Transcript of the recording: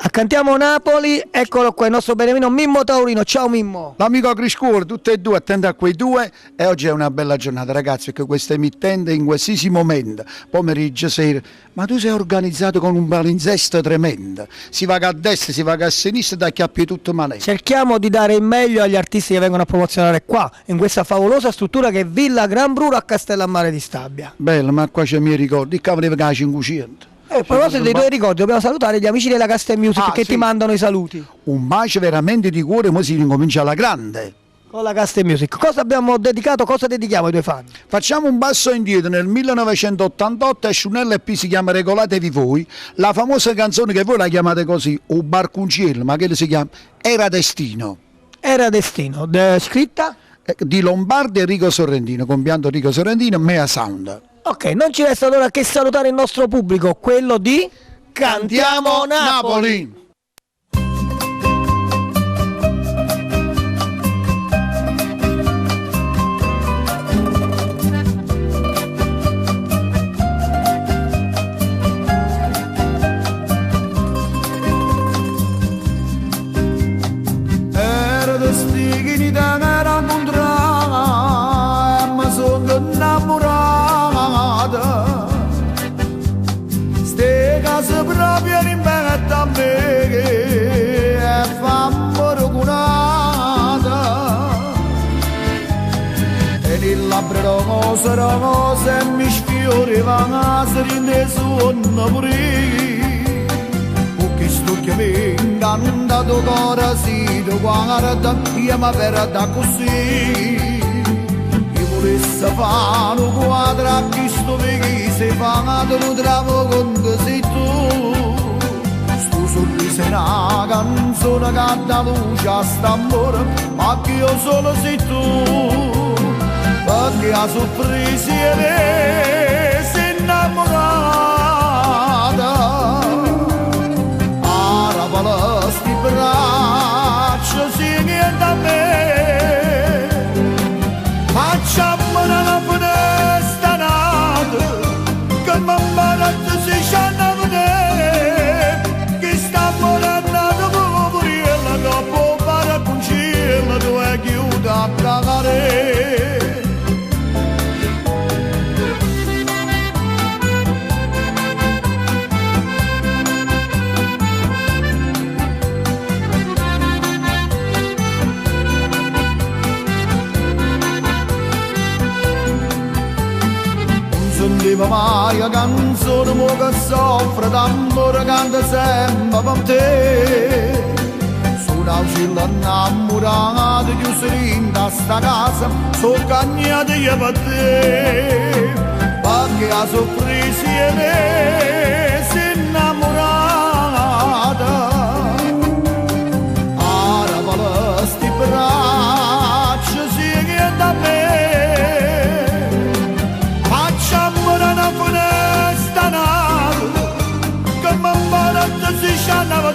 Accantiamo Napoli, eccolo qua il nostro benemino Mimmo Taurino. Ciao Mimmo. L'amico Criscuor, tutte e due, attento a quei due. E oggi è una bella giornata, ragazzi, perché questa emittente in qualsiasi momento, pomeriggio, sera, ma tu sei organizzato con un palinsesto tremendo. Si va a destra, si va a sinistra, da chiappi tutto male. Cerchiamo di dare il meglio agli artisti che vengono a promozionare qua, in questa favolosa struttura che è Villa Gran Bruro a Castellammare di Stabia. Bello, ma qua c'è i miei ricordi, che avevo a 500. A proposito dei tuoi ricordi, dobbiamo salutare gli amici della Castel Music che sì, ti mandano i saluti. Un bacio veramente di cuore, ma si ricomincia alla grande. Con la Castel Music. Cosa abbiamo dedicato, cosa dedichiamo ai tuoi fan? Facciamo un passo indietro, nel 1988 esce un LP, si chiama Regolatevi Voi, la famosa canzone che voi la chiamate così, o Barcunciello, ma che si chiama Era Destino. Era Destino, scritta? Di Lombardi e Rico Sorrentino, compianto Rico Sorrentino, Mea Sound. Ok, non ci resta allora che salutare il nostro pubblico, quello di Cantiamo Napoli. Era destino da era incontrare, ma sono innamorata. Ste case proprio in mezzo a me che è fammi curata. E il labbra rosa e mi sfioreva se rinde sonno pure. Questo che mi incantato cuore si guarda io ma verrà così. Io volessi fare un quadro a questo perché sei fatto un travo con te sei tu. Sto sorriso è una canzone che dà luce a st'amore, ma che io solo sei tu. Perché a sorpresa è sei innamorata. Sti braccia si niente a me. Facciamo una finestra nata che mamma si scianna a vedere. Che sta morendo dopo puriella, dopo fare con cielo, tu è chiusa a cagare. Sentiva mai la canzone mo che soffre d'amore canta sempre per te. Sono uscito innamorato chiuso in sta casa, sono cagnato io per te. Perché a sorpresa è me sei innamorata. Ora vale sti braccia si chiede a me. Una finestra nata che mamma si sciannava